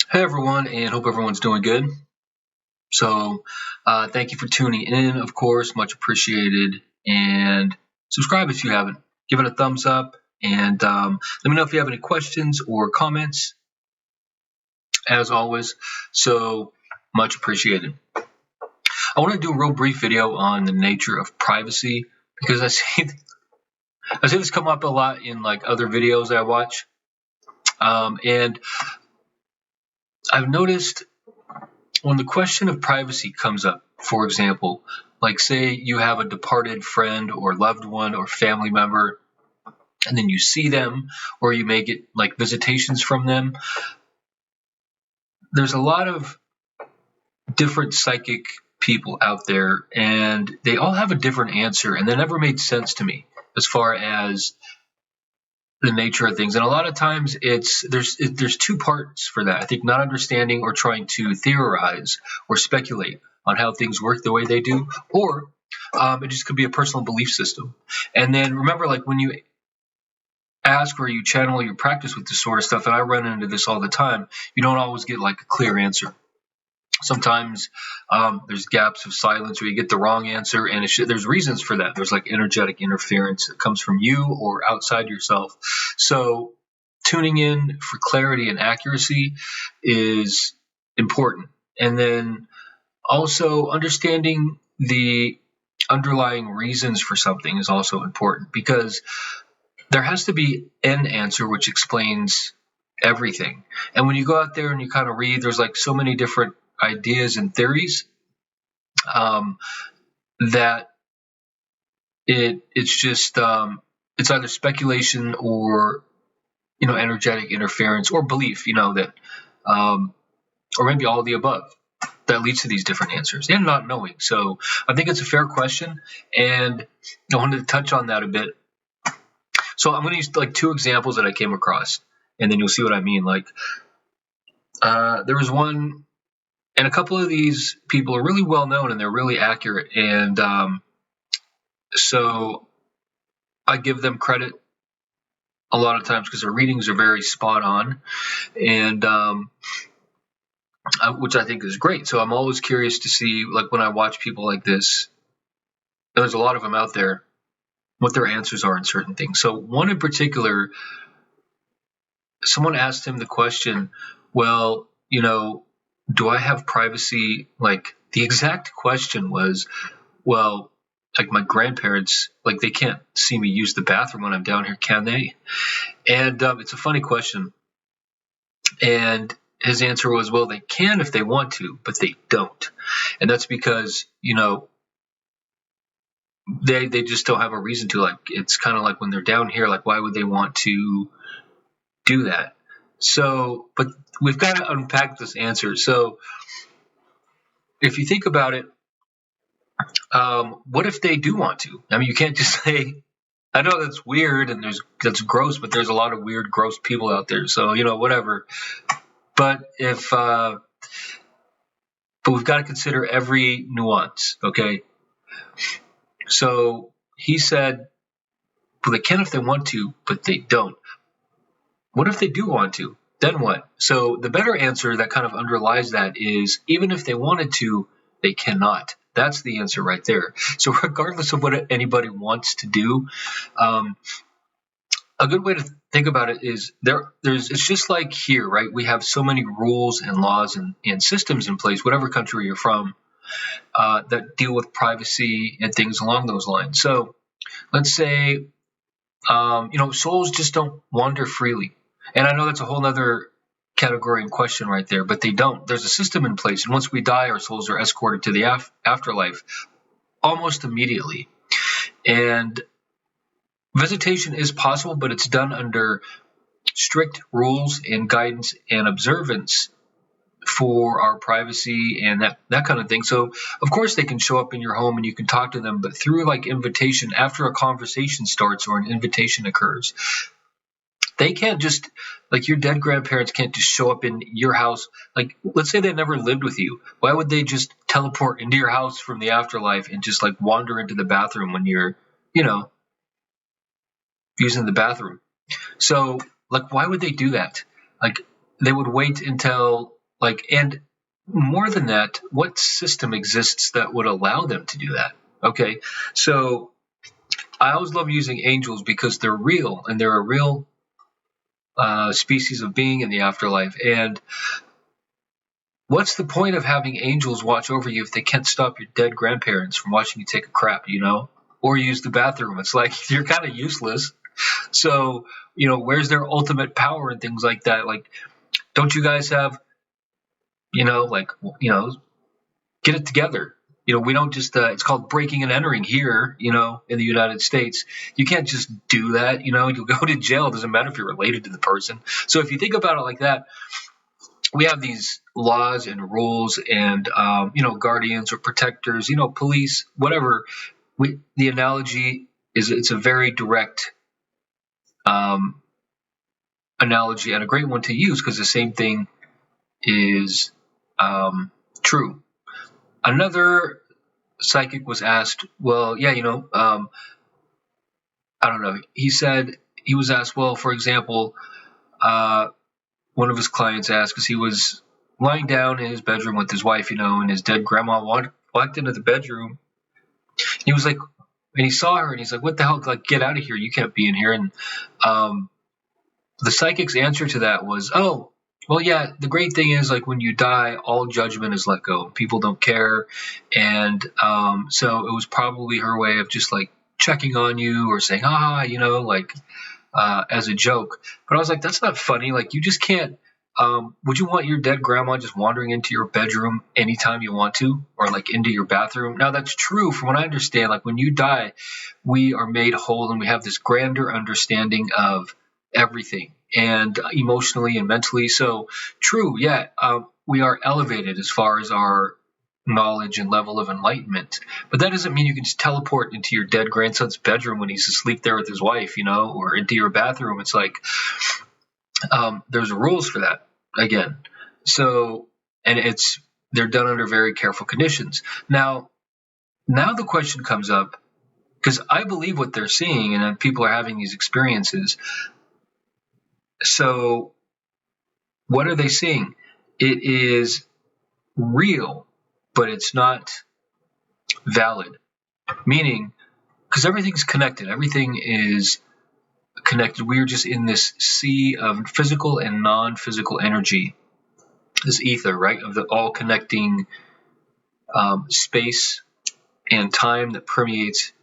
Hey everyone, and hope everyone's doing good. Thank you for tuning in, of course, much appreciated. And subscribe if you haven't. Give it a thumbs up, and let me know if you have any questions or comments, as always. So, much appreciated. I want to do a real brief video on the nature of privacy because I see this come up a lot in like other videos I watch, and I've noticed when the question of privacy comes up, for example, like say you have a departed friend or loved one or family member, and then you see them or you may get like visitations from them, there's a lot of different psychic people out there, and they all have a different answer, and that never made sense to me as far as the nature of things. And a lot of times there's two parts for that. I think not understanding or trying to theorize or speculate on how things work the way they do, or it just could be a personal belief system. And then remember, like when you ask or you channel your practice with this sort of stuff, and I run into this all the time, you don't always get like a clear answer. Sometimes there's gaps of silence where you get the wrong answer, and there's reasons for that. There's like energetic interference that comes from you or outside yourself. So tuning in for clarity and accuracy is important. And then also understanding the underlying reasons for something is also important, because there has to be an answer which explains everything. And when you go out there and you kind of read, there's like so many different ideas and theories that it's either speculation or energetic interference or belief, that or maybe all of the above, that leads to these different answers and not knowing. So I think it's a fair question, and I wanted to touch on that a bit. So I'm going to use like two examples that I came across, and then you'll see what I mean. Like there was one. And a couple of these people are really well known and they're really accurate. And so I give them credit a lot of times because their readings are very spot on, and which I think is great. So I'm always curious to see, like when I watch people like this, there's a lot of them out there, what their answers are in certain things. So one in particular, someone asked him the question, well, do I have privacy? Like the exact question was, well, like my grandparents, like they can't see me use the bathroom when I'm down here, can they? And it's a funny question. And his answer was, well, they can if they want to, but they don't. And that's because, they just don't have a reason to. Like it's kind of like when they're down here, like why would they want to do that? So, but we've got to unpack this answer. So if you think about it, what if they do want to? I mean, you can't just say, I know that's weird and that's gross, but there's a lot of weird, gross people out there. So, whatever. But but we've got to consider every nuance. Okay. So he said, well, they can if they want to, but they don't. What if they do want to? Then what? So the better answer that kind of underlies that is, even if they wanted to, they cannot. That's the answer right there. So regardless of what anybody wants to do, a good way to think about it is it's just like here, right? We have so many rules and laws and systems in place, whatever country you're from, that deal with privacy and things along those lines. So let's say, souls just don't wander freely. And I know that's a whole other category and question right there, but they don't. There's a system in place, and once we die, our souls are escorted to the afterlife almost immediately. And visitation is possible, but it's done under strict rules and guidance and observance for our privacy and that kind of thing. So of course they can show up in your home and you can talk to them, but through like invitation, after a conversation starts or an invitation occurs, they can't just, like your dead grandparents can't just show up in your house. Like let's say they never lived with you. Why would they just teleport into your house from the afterlife and just like wander into the bathroom when you're, using the bathroom? So like, why would they do that? Like they would wait until Like, and more than that, what system exists that would allow them to do that? Okay, so I always love using angels because they're real and they're a real species of being in the afterlife. And what's the point of having angels watch over you if they can't stop your dead grandparents from watching you take a crap, or use the bathroom? It's like you're kind of useless. So, where's their ultimate power and things like that? Like, don't you guys have, like, get it together? We don't just, it's called breaking and entering here, in the United States. You can't just do that, you'll go to jail. It doesn't matter if you're related to the person. So if you think about it like that, we have these laws and rules and, guardians or protectors, police, whatever. The analogy is it's a very direct analogy and a great one to use because the same thing is true. Another psychic was asked, well, yeah, I don't know. He was asked, well, for example, one of his clients asked because he was lying down in his bedroom with his wife, and his dead grandma walked into the bedroom. He was like, and he saw her and he's like, what the hell? Like, get out of here. You can't be in here. And the psychic's answer to that was, oh, well, yeah, the great thing is, like, when you die, all judgment is let go. People don't care. And so it was probably her way of just, like, checking on you or saying, as a joke. But I was like, that's not funny. Like, you just can't. Would you want your dead grandma just wandering into your bedroom anytime you want to, or like into your bathroom? Now, that's true from what I understand. Like, when you die, we are made whole and we have this grander understanding of everything, and emotionally and mentally. So true, yeah, we are elevated as far as our knowledge and level of enlightenment, but that doesn't mean you can just teleport into your dead grandson's bedroom when he's asleep there with his wife, or into your bathroom. It's like there's rules for that again. So, and they're done under very careful conditions. Now the question comes up, because I believe what they're seeing and then people are having these experiences. So what are they seeing? It is real, but it's not valid. Meaning, because everything's connected, everything is connected. We are just in this sea of physical and non-physical energy, this ether, right? Of the all connecting space and time that permeates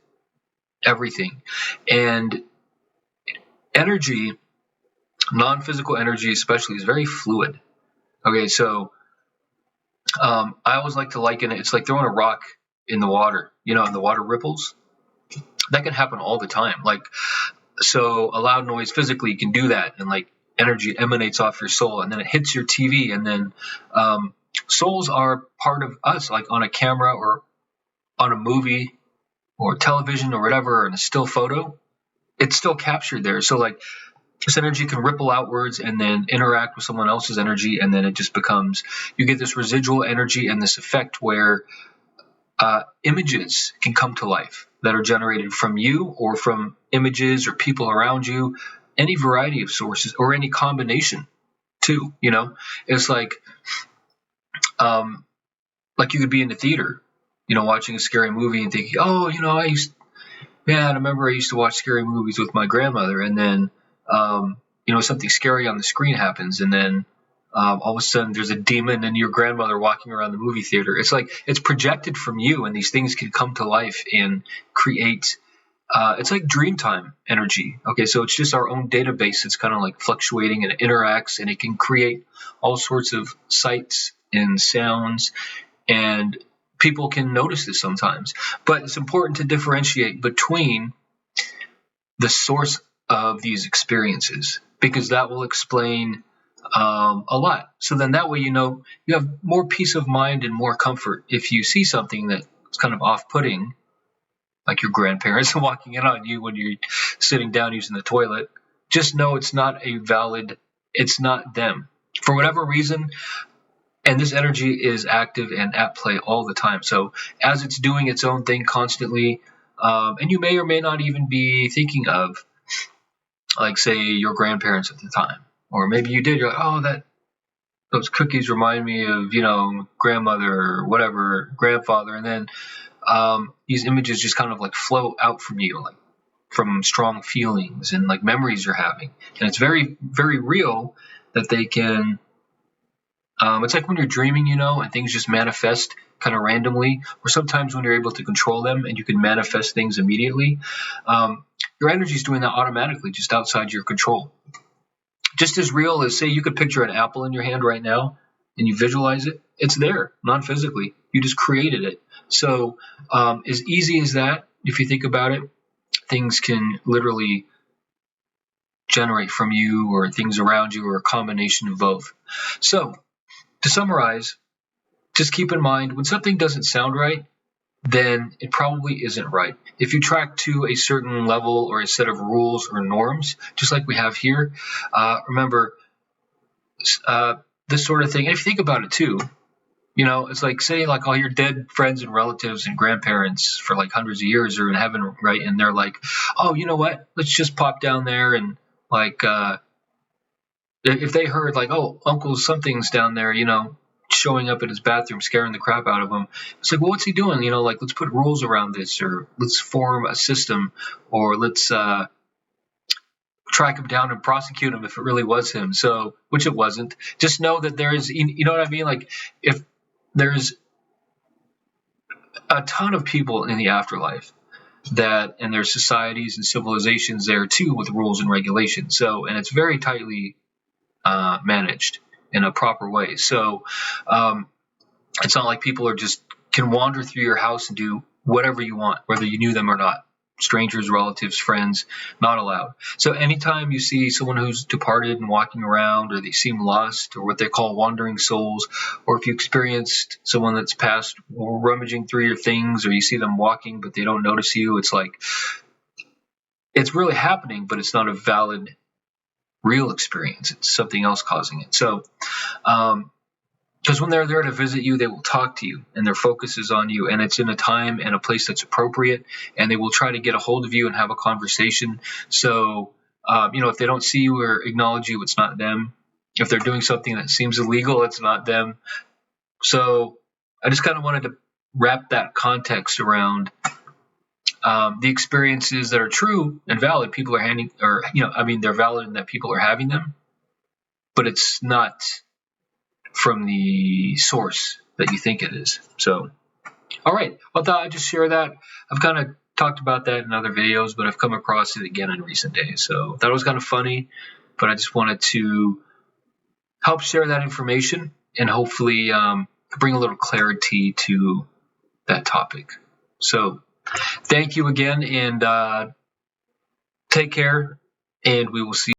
everything. And energy, non-physical energy especially, is very fluid. Okay, so I always like to liken it. It's like throwing a rock in the water, and the water ripples. That can happen all the time. Like, so a loud noise physically can do that, and like energy emanates off your soul, and then it hits your TV, and then souls are part of us, like on a camera or on a movie or television or whatever, or in a still photo. It's still captured there. So like, this energy can ripple outwards and then interact with someone else's energy, and then it just becomes, you get this residual energy and this effect where images can come to life that are generated from you or from images or people around you, any variety of sources or any combination too. It's like you could be in the theater, watching a scary movie and thinking, oh, I remember I used to watch scary movies with my grandmother, and then something scary on the screen happens, and then all of a sudden there's a demon and your grandmother walking around the movie theater. It's like it's projected from you, and these things can come to life and create. It's like dreamtime energy. Okay, so it's just our own database. It's kind of like fluctuating, and it interacts, and it can create all sorts of sights and sounds, and people can notice this sometimes. But it's important to differentiate between the source of these experiences, because that will explain a lot. So then that way, you have more peace of mind and more comfort. If you see something that's kind of off-putting, like your grandparents walking in on you when you're sitting down using the toilet, just know it's not it's not them. For whatever reason, and this energy is active and at play all the time. So as it's doing its own thing constantly, and you may or may not even be thinking of, like, say, your grandparents at the time, or maybe you did. You're like, oh, those cookies remind me of, grandmother or whatever, grandfather. And then these images just kind of like flow out from you, like from strong feelings and like memories you're having. And it's very, very real that they can. It's like when you're dreaming, and things just manifest kind of randomly, or sometimes when you're able to control them and you can manifest things immediately. Your energy is doing that automatically, just outside your control. Just as real as, say, you could picture an apple in your hand right now and you visualize it. It's there, non-physically. You just created it. So as easy as that, if you think about it, things can literally generate from you or things around you or a combination of both. So to summarize, just keep in mind when something doesn't sound right, then it probably isn't right. If you track to a certain level or a set of rules or norms, just like we have here, remember this sort of thing. And if you think about it too, it's like, say, like all your dead friends and relatives and grandparents for like hundreds of years are in heaven, right? And they're like, oh, you know what? Let's just pop down there and like, if they heard like, oh, Uncle something's down there, showing up in his bathroom, scaring the crap out of him. It's like, well, what's he doing? Like, let's put rules around this, or let's form a system, or let's track him down and prosecute him if it really was him. So, which it wasn't. Just know that there is, you know what I mean? Like, if there's a ton of people in the afterlife and there's societies and civilizations there too with rules and regulations. So, and it's very tightly managed in a proper way. So it's not like people can wander through your house and do whatever you want, whether you knew them or not. Strangers, relatives, friends, not allowed. So anytime you see someone who's departed and walking around, or they seem lost, or what they call wandering souls, or if you experienced someone that's passed rummaging through your things, or you see them walking but they don't notice you, it's like it's really happening, but it's not a valid real experience. It's something else causing it. So because when they're there to visit you, they will talk to you and their focus is on you, and it's in a time and a place that's appropriate, and they will try to get a hold of you and have a conversation. So if they don't see you or acknowledge you, it's not them. If they're doing something that seems illegal, it's not them. So I just kind of wanted to wrap that context around the experiences that are true and valid. People are they're valid in that people are having them, but it's not from the source that you think it is. So, all right. I thought I'd just share that. I've kind of talked about that in other videos, but I've come across it again in recent days. So that was kind of funny, but I just wanted to help share that information and hopefully bring a little clarity to that topic. So thank you again, and take care, and we will see you.